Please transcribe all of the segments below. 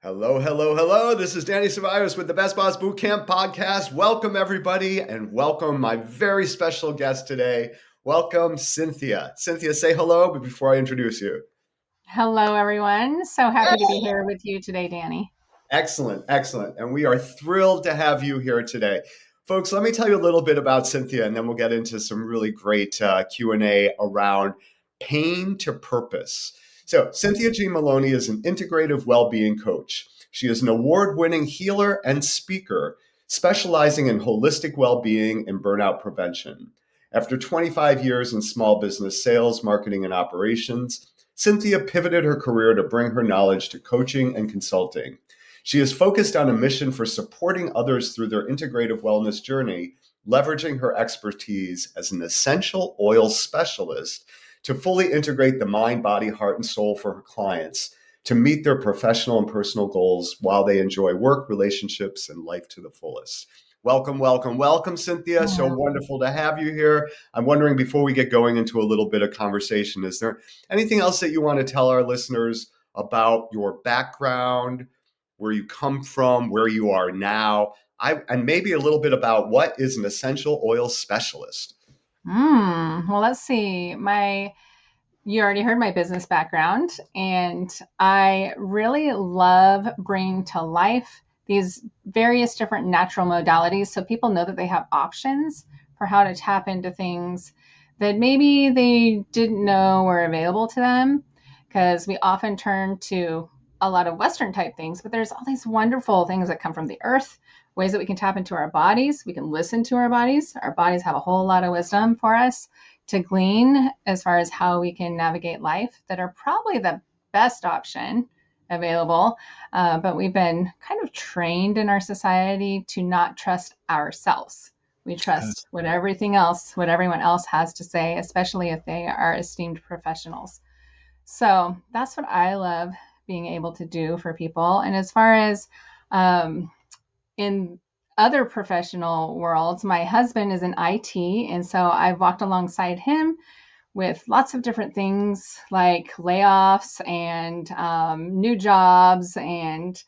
Hello, hello, hello. This is Danny Ceballos with the Best Boss Bootcamp podcast. Welcome, everybody, and welcome my very special guest today. Welcome, Cynthia. Cynthia, say hello before I introduce you. Hello, everyone. So happy to be here with you today, Danny. Excellent, excellent. And we are thrilled to have you here today. Folks, let me tell you a little bit about Cynthia, and then we'll get into some really great Q&A around pain to purpose. So Cynthia Gene Maloney is an integrative well-being coach. She is an award-winning healer and speaker specializing in holistic well-being and burnout prevention. After 25 years in small business sales, marketing, and operations, Cynthia pivoted her career to bring her knowledge to coaching and consulting. She is focused on a mission for supporting others through their integrative wellness journey, leveraging her expertise as an essential oil specialist to fully integrate the mind, body, heart, and soul for her clients to meet their professional and personal goals while they enjoy work, relationships, and life to the fullest. Welcome, welcome, welcome, Cynthia. So wonderful to have you here. I'm wondering, before we get going into a little bit of conversation, is there anything else that you want to tell our listeners about your background, where you come from, where you are now, and maybe a little bit about what is an essential oil specialist? Well, let's see. You already heard my business background, and I really love bringing to life these various different natural modalities so people know that they have options for how to tap into things that maybe they didn't know were available to them, because we often turn to a lot of Western type things, but there's all these wonderful things that come from the earth, ways that we can tap into our bodies. We can listen to our bodies. Our bodies have a whole lot of wisdom for us to glean as far as how we can navigate life that are probably the best option available. But we've been kind of trained in our society to not trust ourselves. We trust what everyone else has to say, especially if they are esteemed professionals. So that's what I love being able to do for people. And as far as in other professional worlds, my husband is in IT, and so I've walked alongside him with lots of different things like layoffs and new jobs, and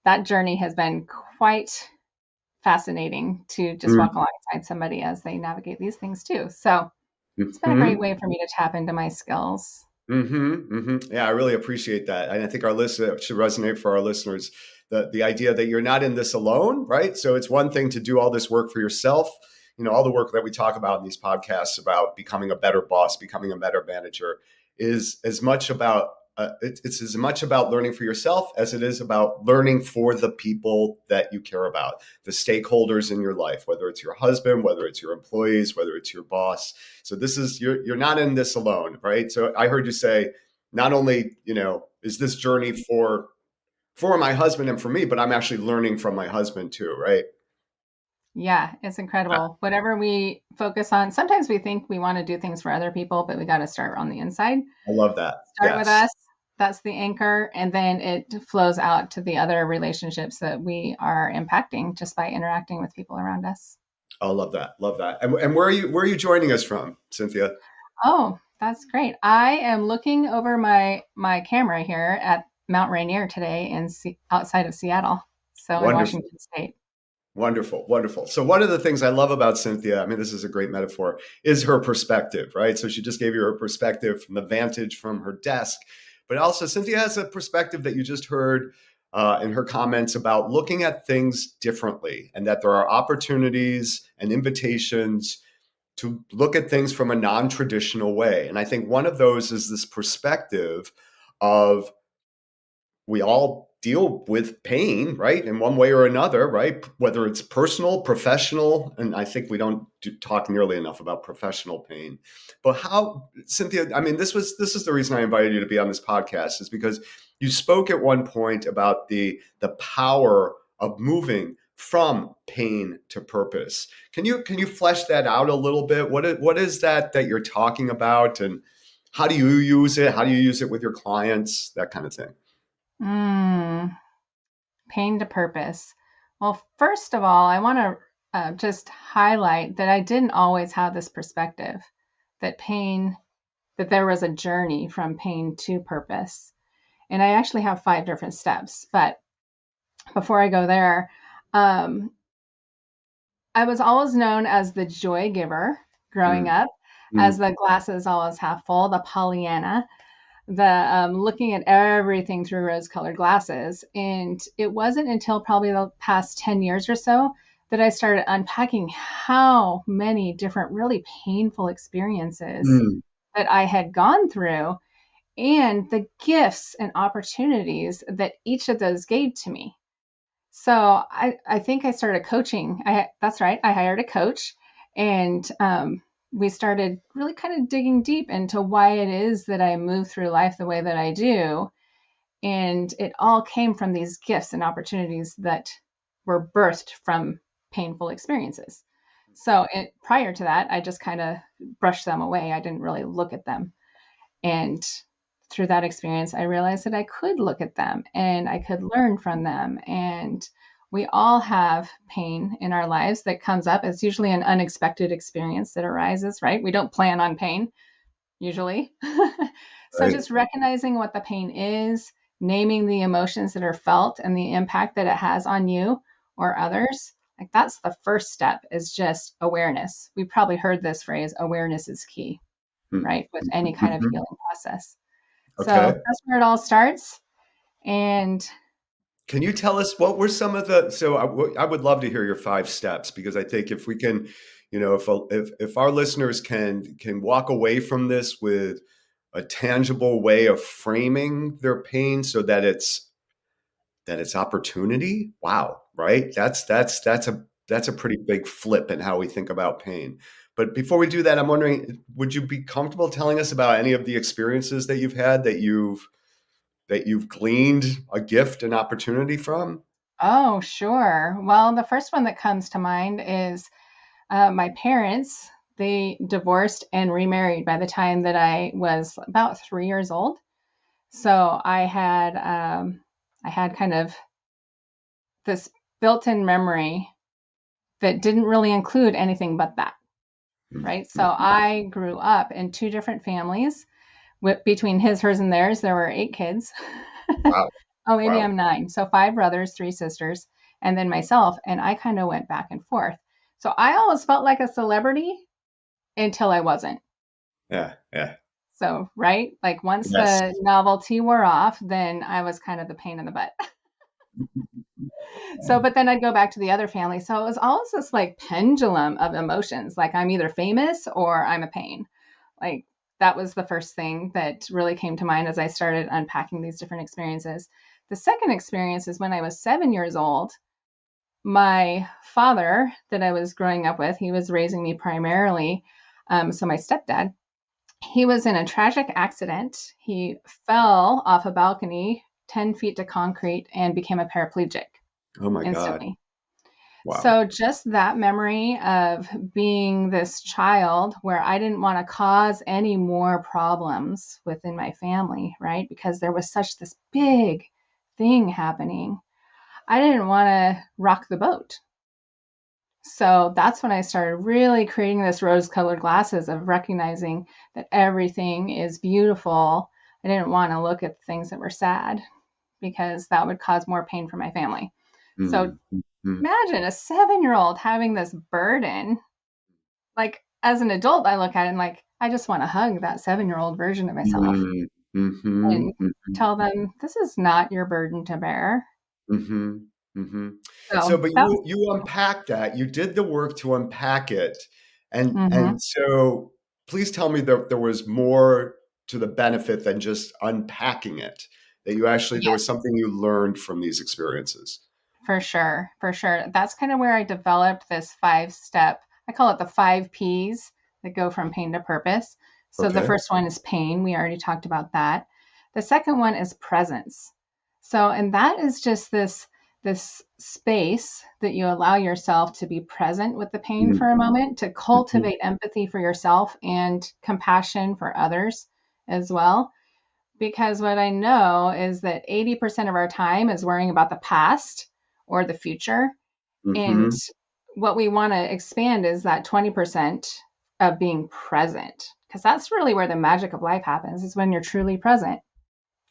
that journey has been quite fascinating to just walk alongside somebody as they navigate these things too. So it's been a great way for me to tap into my skills. Yeah, I really appreciate that. And I think our listener should resonate for our listeners. The idea that you're not in this alone, right? So it's one thing to do all this work for yourself. All the work that we talk about in these podcasts about becoming a better boss, becoming a better manager is as much about it's as much about learning for yourself as it is about learning for the people that you care about, the stakeholders in your life, whether it's your husband, whether it's your employees, whether it's your boss. So this is, you're not in this alone, right? So I heard you say, not only, is this journey for my husband and for me, but I'm actually learning from my husband too, right? Yeah, it's incredible. Whatever we focus on, sometimes we think we want to do things for other people, but we got to start on the inside. I love that. Start with Yes. us. That's the anchor. And then it flows out to the other relationships that we are impacting just by interacting with people around us. I love that. Love that. And where are you joining us from, Cynthia? Oh, that's great. I am looking over my camera here at Mount Rainier today outside of Seattle, so in Wonderful. Washington State. Wonderful, wonderful. So one of the things I love about Cynthia, I mean, this is a great metaphor, is her perspective, right? So she just gave you her perspective from the vantage from her desk, but also Cynthia has a perspective that you just heard in her comments about looking at things differently, and that there are opportunities and invitations to look at things from a non-traditional way. And I think one of those is this perspective of, we all deal with pain, right? In one way or another, right? Whether it's personal, professional, and I think we don't talk nearly enough about professional pain. But how, Cynthia, I mean, this is the reason I invited you to be on this podcast, is because you spoke at one point about the power of moving from pain to purpose. Can you flesh that out a little bit? What is that you're talking about, and how do you use it? How do you use it with your clients? That kind of thing. Pain to purpose. Well, first of all, I want to just highlight that I didn't always have this perspective that there was a journey from pain to purpose. And I actually have 5 different steps. But before I go there, um, I was always known as the joy giver growing Mm, up, as mm, the glasses always half full, the Pollyanna, the looking at everything through rose colored glasses. And it wasn't until probably the past 10 years or so that I started unpacking how many different really painful experiences mm, that I had gone through and the gifts and opportunities that each of those gave to me. So I think I started coaching. That's right. I hired a coach, and we started really kind of digging deep into why it is that I move through life the way that I do. And it all came from these gifts and opportunities that were birthed from painful experiences. So prior to that, I just kind of brushed them away. I didn't really look at them. And through that experience, I realized that I could look at them and I could learn from them. And we all have pain in our lives that comes up. It's usually an unexpected experience that arises, right? We don't plan on pain usually. So right. just recognizing what the pain is, naming the emotions that are felt and the impact that it has on you or others. Like that's the first step is just awareness. We've probably heard this phrase, awareness is key, Mm, right? With any kind of mhm. healing process. So Okay. that's where it all starts. And Can you tell us what were some of the? So I would love to hear your 5 steps because I think if we can, if our listeners can walk away from this with a tangible way of framing their pain so that it's opportunity. Wow, right? That's a pretty big flip in how we think about pain. But before we do that, I'm wondering, would you be comfortable telling us about any of the experiences that you've had that you've gleaned a gift and opportunity from? oh, sure. Well, the first one that comes to mind is my parents. They divorced and remarried by the time that I was about 3 years old. So I had kind of this built-in memory that didn't really include anything but that, right? So Mhm. I grew up in 2 different families. Between his, hers, and theirs, there were 8 kids. Wow. Oh, maybe Wow. I'm 9. So 5 brothers, 3 sisters, and then myself. And I kind of went back and forth. So I always felt like a celebrity until I wasn't. Yeah. Yeah. So, right? Like once Yes. the novelty wore off, then I was kind of the pain in the butt. So, but then I'd go back to the other family. So it was always this like pendulum of emotions. Like I'm either famous or I'm a pain. Like that was the first thing that really came to mind as I started unpacking these different experiences. The second experience is when I was 7 years old. My father, that I was growing up with, he was raising me primarily. So my stepdad, he was in a tragic accident. He fell off a balcony 10 feet to concrete and became a paraplegic Oh my God. instantly. Wow. So just that memory of being this child where I didn't want to cause any more problems within my family, right? Because there was such this big thing happening. I didn't want to rock the boat. So that's when I started really creating this rose colored glasses of recognizing that everything is beautiful. I didn't want to look at things that were sad because that would cause more pain for my family. So Mm, mm, imagine a 7-year old having this burden. Like as an adult, I look at it and like, I just want to hug that 7-year old version of myself mm, mhm, and mhm. tell them this is not your burden to bear. Mhm, mhm. So, So but that was, you unpacked that. You did the work to unpack it, and mhm. and so please tell me that there was more to the benefit than just unpacking it. That you actually there was Yes. something you learned from these experiences. For sure, for sure. That's kind of where I developed this 5 step. I call it the 5 Ps that go from pain to purpose. So the Okay. first one is pain. We already talked about that. The second one is presence. So, and that is just this space that you allow yourself to be present with the pain Mm, for a moment, to mhm, cultivate empathy for yourself and compassion for others as well. Because what I know is that 80% of our time is worrying about the past or the future. And mhm, what we want to expand is that 20% of being present, because that's really where the magic of life happens, is when you're truly present.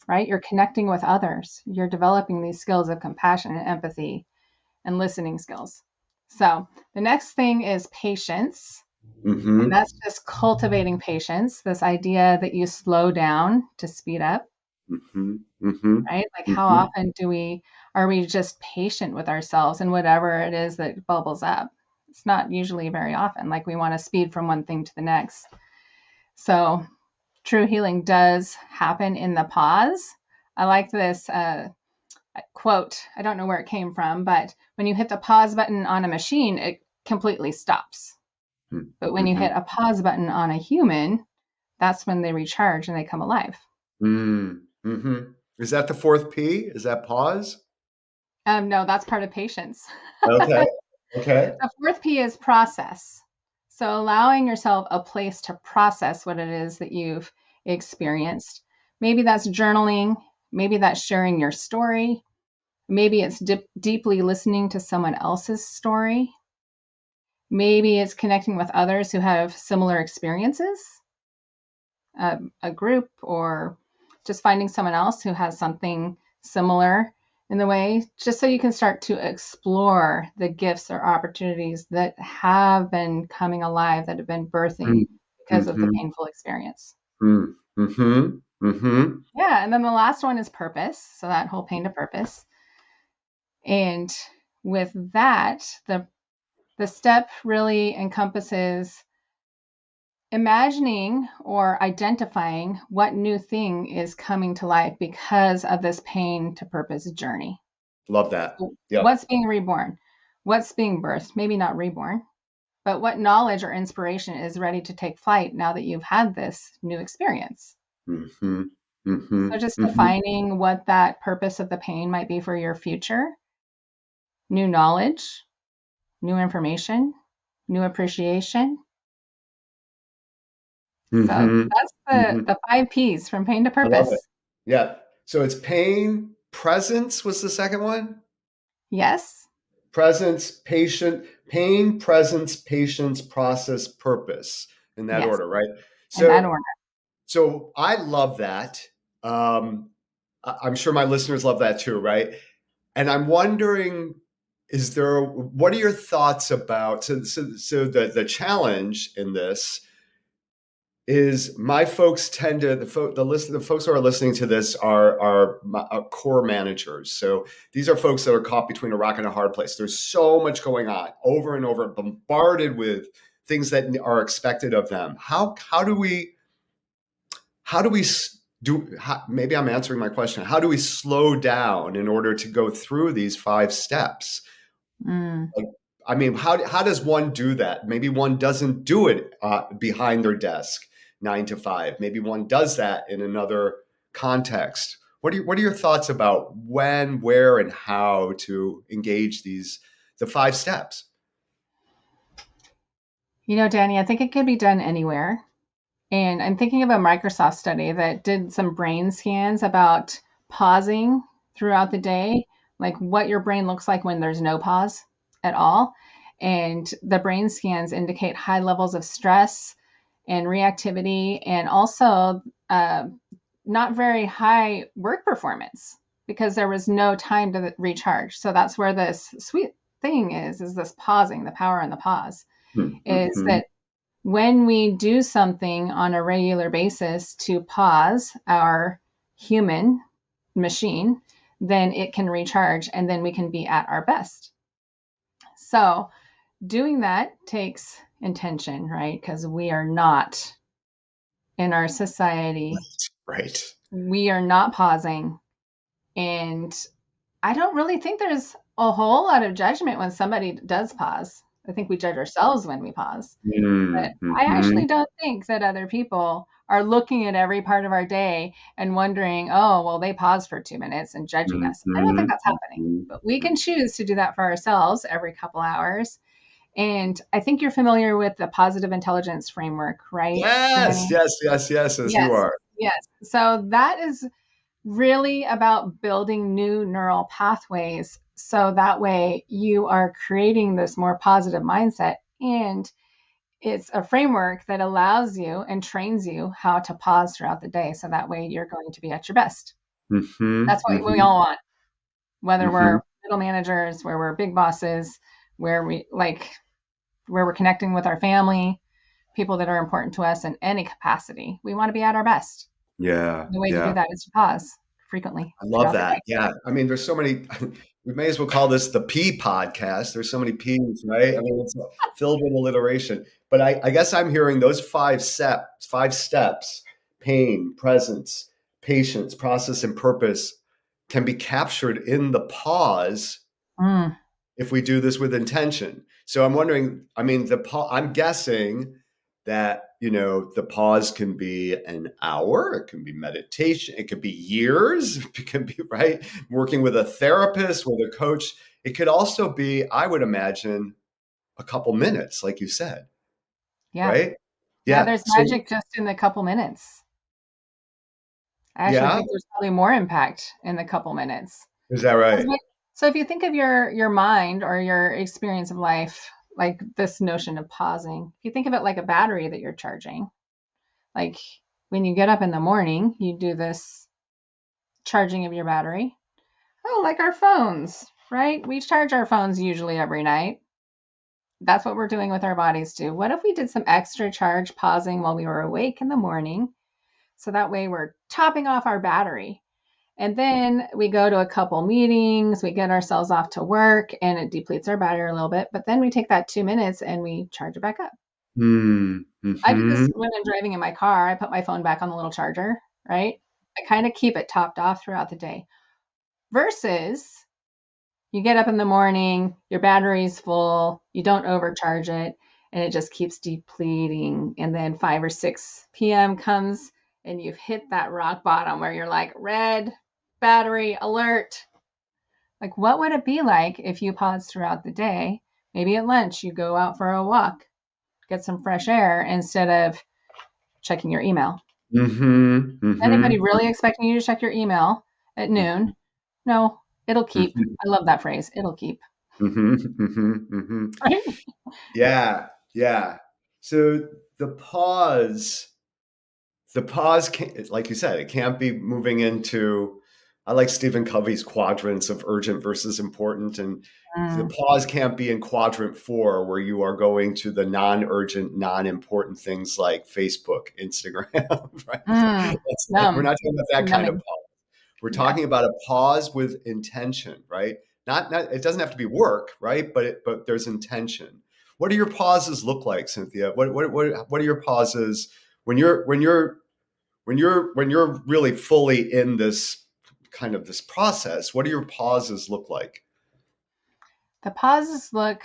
right? You're connecting with others. You're developing these skills of compassion and empathy and listening skills. So the next thing is patience. And Mm-hmm. that's just cultivating patience, this idea that you slow down to speed up, Mm-hmm. Mm-hmm. right? Like how Mm-hmm. often are we just patient with ourselves and whatever it is that bubbles up? It's not usually very often. Like we want to speed from one thing to the next. So true healing does happen in the pause. I like this quote. I don't know where it came from, but when you hit the pause button on a machine, it completely stops. But when you Mm-hmm. hit a pause button on a human, that's when they recharge and they come alive. Mm-hmm. Is that the fourth P? Is that pause? No, that's part of patience. Okay. Okay. The fourth P is process. So allowing yourself a place to process what it is that you've experienced. Maybe that's journaling. Maybe that's sharing your story. Maybe it's deeply listening to someone else's story. Maybe it's connecting with others who have similar experiences, a group, or just finding someone else who has something similar in the way, just so you can start to explore the gifts or opportunities that have been coming alive, that have been birthing because of the Mm-hmm. painful experience. Mm-hmm. Mm-hmm. Yeah. And then the last one is purpose. So that whole pain to purpose. And with that, the step really encompasses imagining or identifying what new thing is coming to life because of this pain to purpose journey. Love that. So Yep. what's being reborn? What's being birthed? Maybe not reborn, but what knowledge or inspiration is ready to take flight now that you've had this new experience? Mm-hmm. Mm-hmm. So just Mm-hmm. defining what that purpose of the pain might be for your future, new knowledge, new information, new appreciation. So Mm-hmm. that's Mm-hmm. the five P's from pain to I love it. purpose. Yeah. So it's pain, presence was the second one. Yes. Presence, patient, pain, presence, patience, process, purpose, in that Yes. order, right? In that So, order. so I love that. I'm sure my listeners love that too, right? And I'm wondering, what are your thoughts about, so the challenge in this is my folks tend to the folks who are listening to this are core managers. So these are folks that are caught between a rock and a hard place. There's so much going on, over and over, bombarded with things that are expected of them. Maybe I'm answering my question. How do we slow down in order to go through these five steps? Mm. Like, I mean, how does one do that? Maybe one doesn't do it behind their desk 9 to 5. Maybe one does that in another context. What are your thoughts about when, where, and how to engage the five steps? You know, Danny, I think it could be done anywhere. And I'm thinking of a Microsoft study that did some brain scans about pausing throughout the day, like what your brain looks like when there's no pause at all. And the brain scans indicate high levels of stress and reactivity, and also uh, not very high work performance because there was no time to recharge. So that's where this sweet thing is this pausing, the power in the pause, is Mm-hmm. that when we do something on a regular basis to pause our human machine, then it can recharge and then we can be at our best. So, doing that takes intention, right? Because we are not in our society, Right. we are not pausing. And I don't really think there's a whole lot of judgment when somebody does pause. I think we judge ourselves when we pause. But I Mm-hmm. actually don't think that other people are looking at every part of our day and wondering, oh, well, they paused for 2 minutes and judging us. I don't think that's happening. But we can choose to do that for ourselves every couple hours. And I think you're familiar with the positive intelligence framework, right, Yes, Danny? yes, yes, yes, as you Yes. are. Yes. So that is really about building new neural pathways. So that way you are creating this more positive mindset, and it's a framework that allows you and trains you how to pause throughout the day. So that way you're going to be at your best. Mm-hmm. That's what we Mm-hmm. all want, whether Mm-hmm. we're middle managers, where we're big bosses, where we like where we're connecting with our family, people that are important to us in any capacity. We want to be at our best. Yeah. The way to do Yeah. that is to pause frequently I love throughout the that. day. Yeah. I mean, there's so many, we may as well call this the P podcast. There's so many P's, right? I mean, it's filled with alliteration. But I guess I'm hearing those five steps, pain, presence, patience, process, and purpose can be captured in the pause Mm, if we do this with intention. So I'm wondering, I mean, I'm guessing that, the pause can be an hour, it can be meditation, it could be years, it can be, right, working with a therapist, with a coach. It could also be, I would imagine, a couple minutes, like you said, yeah. right? Yeah, Yeah. there's So, magic just in the couple minutes. I actually yeah, think there's probably more impact in the couple minutes. is that right? So if you think of your mind or your experience of life, like this notion of pausing, if you think of it like a battery that you're charging, like when you get up in the morning, you do this charging of your battery. Oh, like our phones, right? We charge our phones usually every night. That's what we're doing with our bodies too. What if we did some extra charge pausing while we were awake in the morning? So that way we're topping off our battery. And then we go to a couple meetings, we get ourselves off to work, and it depletes our battery a little bit. But then we take that 2 minutes and we charge it back up. I do Mm-hmm. this when I'm driving in my car. I put my phone back on the little charger, right? I kind of keep it topped off throughout the day. Versus you get up in the morning, your battery's full, you don't overcharge it, and it just keeps depleting. And then 5 or 6 p.m. comes and you've hit that rock bottom where you're like, red battery alert. Like, what would it be like if you paused throughout the day? Maybe at lunch, you go out for a walk, get some fresh air instead of checking your email. Mm-hmm. Anybody Mm-hmm. really expecting you to check your email at noon? No, it'll keep. Mm-hmm. I love that phrase. It'll keep. Mm-hmm. Mm-hmm. Mm-hmm. Right? Yeah, yeah. So the pause, the pause can't, like you said, it can't be moving into, I like Stephen Covey's quadrants of urgent versus important. And the Mm, pause can't be in quadrant 4 where you are going to the non-urgent, non-important things like Facebook, Instagram, right? We're numb. not talking about that kind of Numbing. pause. We're Yeah. talking about a pause with intention, right? Not it doesn't have to be work, right? But there's intention. What do your pauses look like, Cynthia? What are your pauses when you're really fully in this kind of this process? What do your pauses look like? The pauses look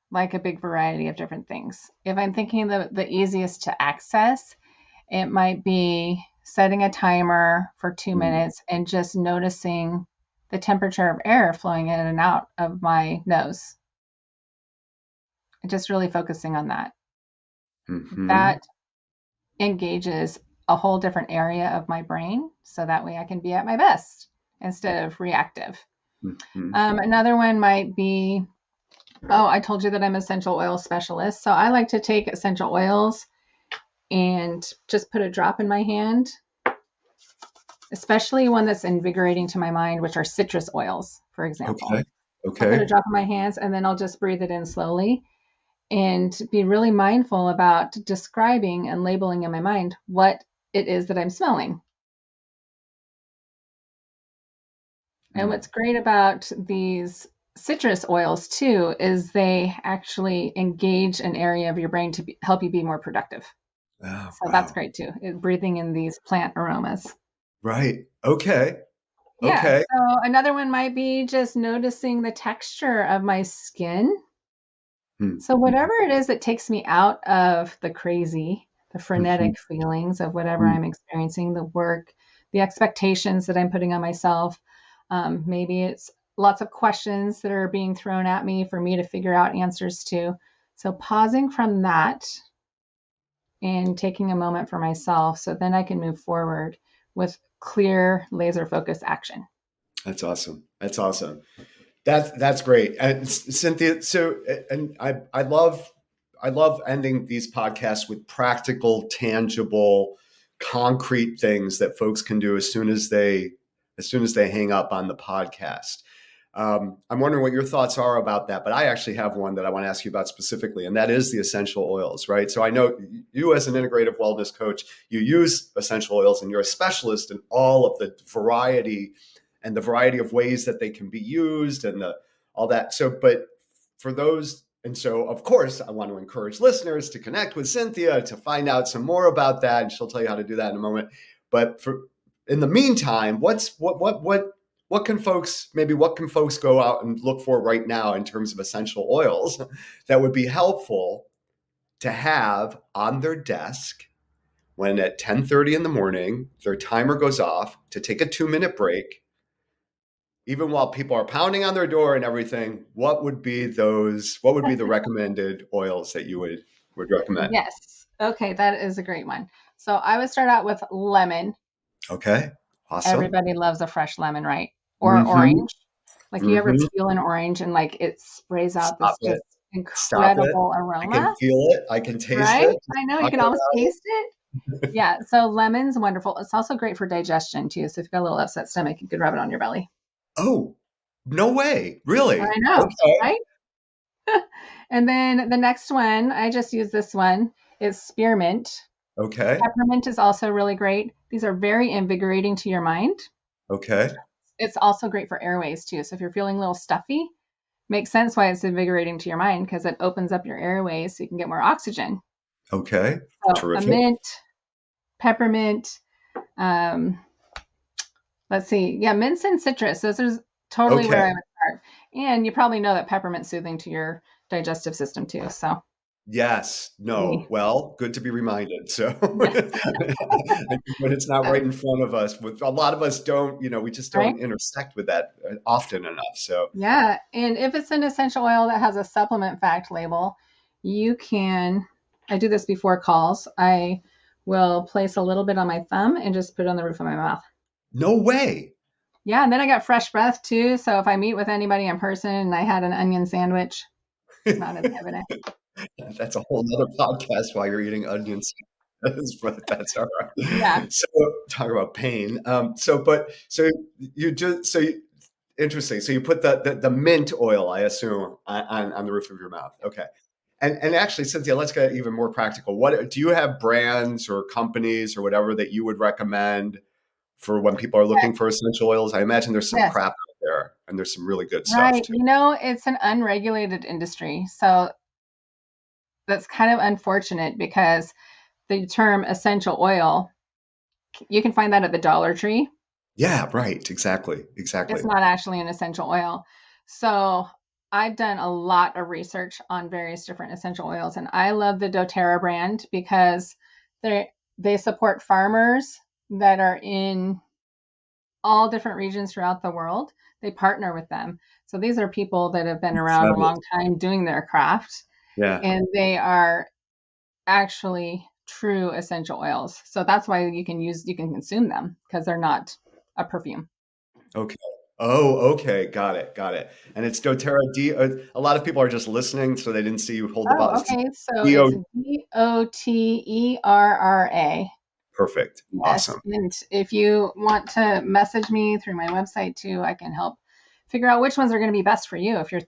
like a big variety of different things. If I'm thinking the easiest to access, it might be setting a timer for 2 minutes and just noticing the temperature of air flowing in and out of my nose. Just really focusing on that. Mm-hmm. That engages a whole different area of my brain so that way I can be at my best instead of reactive. Mm-hmm. Another one might be, oh, I told you that I'm an essential oil specialist. So I like to take essential oils and just put a drop in my hand, especially one that's invigorating to my mind, which are citrus oils, for example. Okay. I'll put a Okay. drop in my hands and then I'll just breathe it in slowly and be really mindful about describing and labeling in my mind what it is that I'm smelling. And Mm. what's great about these citrus oils too is they actually engage an area of your brain to help you be more productive. Oh, So that's wow. great too, breathing in these plant aromas. Right. Okay. Yeah. Okay. So another one might be just noticing the texture of my skin. So Mm-hmm. whatever it is that takes me out of the crazy, the Mm-hmm. frenetic feelings of whatever I'm experiencing, the work, the expectations that I'm putting on myself. Maybe it's lots of questions that are being thrown at me for me to figure out answers to. So pausing from that and taking a moment for myself so then I can move forward with clear, laser focused action. That's awesome. That's awesome. That's great. And Cynthia, so and I love ending these podcasts with practical, tangible, concrete things that folks can do as soon as they as soon as they hang up on the podcast. I'm wondering what your thoughts are about that, but I actually have one that I want to ask you about specifically, and that is the essential oils, right? So I know you, as an integrative wellness coach, you use essential oils, and you're a specialist in all of the variety of ways that they can be used and all that. So, but for those, and so of course, I want to encourage listeners to connect with Cynthia to find out some more about that, and she'll tell you how to do that in a moment. But in the meantime, what can folks go out and look for right now in terms of essential oils that would be helpful to have on their desk when at 10:30 in the morning their timer goes off to take a 2-minute break, even while people are pounding on their door and everything? What would be the recommended oils that you would recommend? Yes. Okay, that is a great one. So I would start out with lemon. Okay, awesome. Everybody loves a fresh lemon, right? Or Mm-hmm. orange. Like you ever Mm-hmm. peel an orange and like it sprays out Stop this it. just Stop it. incredible I can aroma, feel it. I can taste right? it. I know you Talking can almost about taste it. it. Yeah, so lemon's wonderful. It's also great for digestion too. So if you've got a little upset stomach, you could rub it on your belly. Oh, no way. I Really? know, Okay. right? And then the next one, I just use this one, is spearmint. Okay. Peppermint is also really great. These are very invigorating to your mind. Okay. It's also great for airways too. So if you're feeling a little stuffy, makes sense why it's invigorating to your mind because it opens up your airways so you can get more oxygen. Okay. So a Terrific. mint, peppermint, um, let's see. Yeah, mints and citrus. Those are totally Okay. where I would start. And you probably know that peppermint's soothing to your digestive system too. So Yes. No. maybe. Well, good to be reminded. So Yeah, when it's not right in front of us, with a lot of us don't, we just right? don't intersect with that often enough. So Yeah. And if it's an essential oil that has a supplement fact label, you can, I do this before calls. I will place a little bit on my thumb and just put it on the roof of my mouth. no way. Yeah, and then I got fresh breath too. So if I meet with anybody in person and I had an onion sandwich, not inhibiting. That's a whole nother podcast while you're eating onions. But that's all Yeah. right. So talk about pain. So you just so you, interesting. So you put the mint oil, I assume, on the roof of your mouth. Okay. And actually, Cynthia, let's get even more practical. What do you have, brands or companies or whatever that you would recommend for when people are Yes. looking for essential oils? I imagine there's some Yes. crap out there, and there's some really good stuff Right. too. It's an unregulated industry. So that's kind of unfortunate because the term essential oil, you can find that at the Dollar Tree. Yeah, right. Exactly. It's Exactly. not actually an essential oil. So I've done a lot of research on various different essential oils, and I love the doTERRA brand because they support farmers that are in all different regions throughout the world. They partner with them. So these are people that have been around a Incredible. long time doing their craft, Yeah. and they are actually true essential oils. So that's why you can consume them because they're not a perfume. Okay. Oh, okay. Got it. Got it. And it's doTERRA. A lot of people are just listening, so they didn't see you hold the Oh, bottle. okay. So D-O. it's DOTERRA. Perfect. Yes. Awesome. And if you want to message me through my website too, I can help figure out which ones are going to be best for you if you're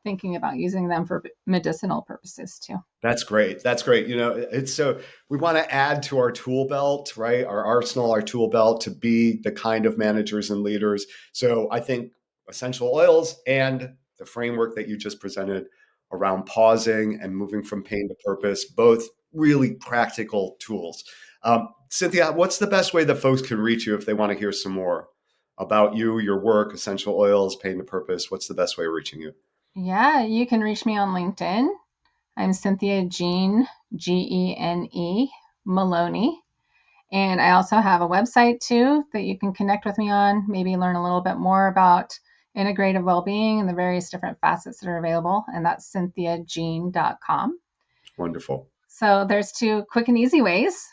thinking about using them for medicinal purposes too. That's great. That's great. It's so we want to add to our tool belt, right? Our arsenal, our tool belt to be the kind of managers and leaders. So I think essential oils and the framework that you just presented around pausing and moving from pain to purpose, both really practical tools. Cynthia, what's the best way that folks can reach you if they want to hear some more about you, your work, essential oils, pain to purpose? What's the best way of reaching you? Yeah, you can reach me on LinkedIn. I'm Cynthia Gene, Gene Maloney. And I also have a website too that you can connect with me on, maybe learn a little bit more about integrative well-being and the various different facets that are available. And that's cynthiagene.com. Wonderful. So there's two quick and easy ways.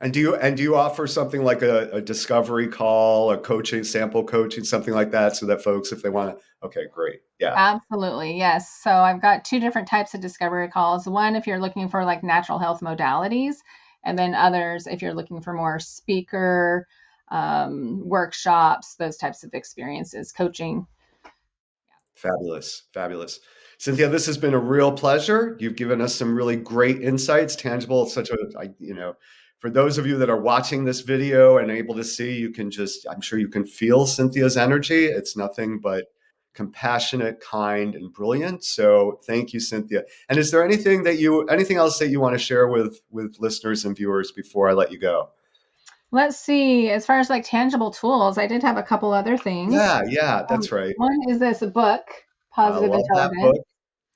And do you offer something like a discovery call, a coaching, sample coaching, something like that, so that folks, if they want to, okay, great, yeah, Absolutely, yes. So I've got two different types of discovery calls. One, if you're looking for like natural health modalities, and then others, if you're looking for more speaker, workshops, those types of experiences, coaching. Fabulous. Fabulous. Cynthia, this has been a real pleasure. You've given us some really great insights, tangible, for those of you that are watching this video and able to see, I'm sure you can feel Cynthia's energy. It's nothing but compassionate, kind, and brilliant. So thank you, Cynthia. And is there anything else that you want to share with listeners and viewers before I let you go? Let's see. As far as like tangible tools, I did have a couple other things. Yeah, that's right. One is this book, I Positive love that book. Intelligence.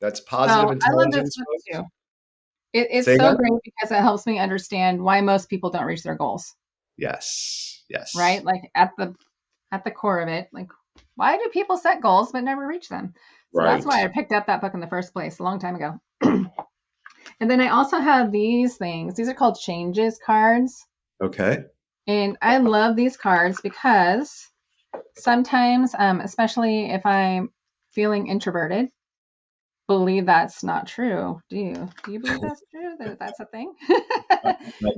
That's So Positive I love this Intelligence, book folks. too. It's Say so again? great because it helps me understand why most people don't reach their goals. Yes. Right? Like at the core of it, like why do people set goals but never reach them? So that's Right. why I picked up that book in the first place a long time ago. And then I also have these things. These are called changes cards. Okay. And I love these cards because sometimes, especially if I'm feeling introverted, believe that's not true. Do you believe that's true? That that's a thing?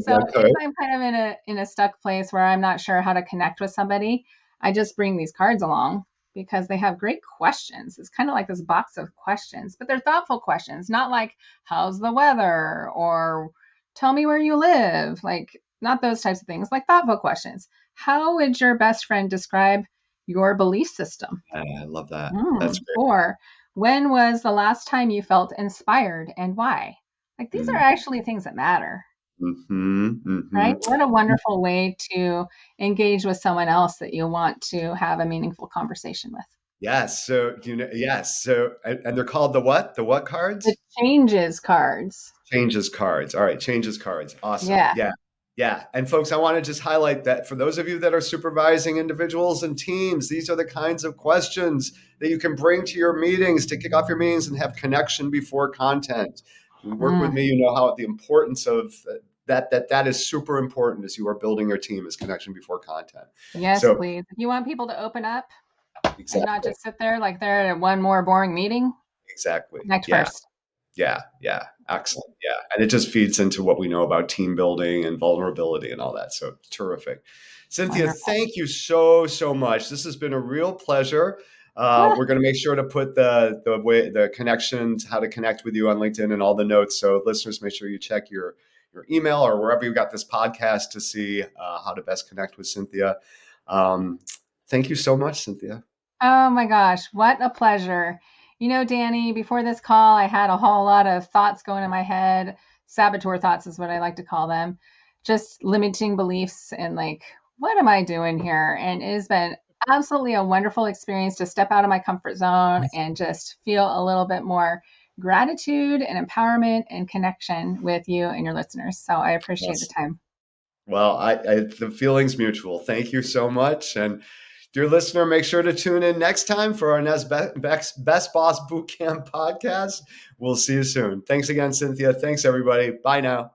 So Okay. if I'm kind of in a stuck place where I'm not sure how to connect with somebody, I just bring these cards along because they have great questions. It's kind of like this box of questions, but they're thoughtful questions, not like how's the weather or tell me where you live, like not those types of things, like thoughtful questions. How would your best friend describe your belief system? I love that. That's great. Or when was the last time you felt inspired and why? Like these are actually things that matter, Mm-hmm, right? mm-hmm. What a wonderful way to engage with someone else that you want to have a meaningful conversation with. Yes. So, yes. So, and they're called the what? The what The cards? changes cards. Changes cards. All right. Changes cards. Awesome. Yeah. Yeah. Yeah. And folks, I want to just highlight that for those of you that are supervising individuals and teams, these are the kinds of questions that you can bring to your meetings to kick off your meetings and have connection before content. You work with Mm. me, you know how the importance of that is super important as you are building your team is connection before content. Yes, So please. If you want people to open up and not exactly. just sit there like they're at one more boring meeting, Exactly. connect Yeah. first. Yeah. Yeah. Excellent. Yeah. And it just feeds into what we know about team building and vulnerability and all that. So terrific. Cynthia, Wonderful. thank you so, so much. This has been a real pleasure. Ah, We're going to make sure to put the connections, how to connect with you on LinkedIn and all the notes. So listeners, make sure you check your email or wherever you got this podcast to see how to best connect with Cynthia. Thank you so much, Cynthia. oh my gosh, what a pleasure. You know, Danny, before this call, I had a whole lot of thoughts going in my head. Saboteur thoughts is what I like to call them. Just limiting beliefs and like, what am I doing here? And it has been absolutely a wonderful experience to step out of my comfort zone and just feel a little bit more gratitude and empowerment and connection with you and your listeners. So I appreciate the Yes. time. Well, the feeling's mutual. Thank you so much. And dear listener, make sure to tune in next time for our next Best Boss Bootcamp podcast. We'll see you soon. Thanks again, Cynthia. Thanks, everybody. Bye now.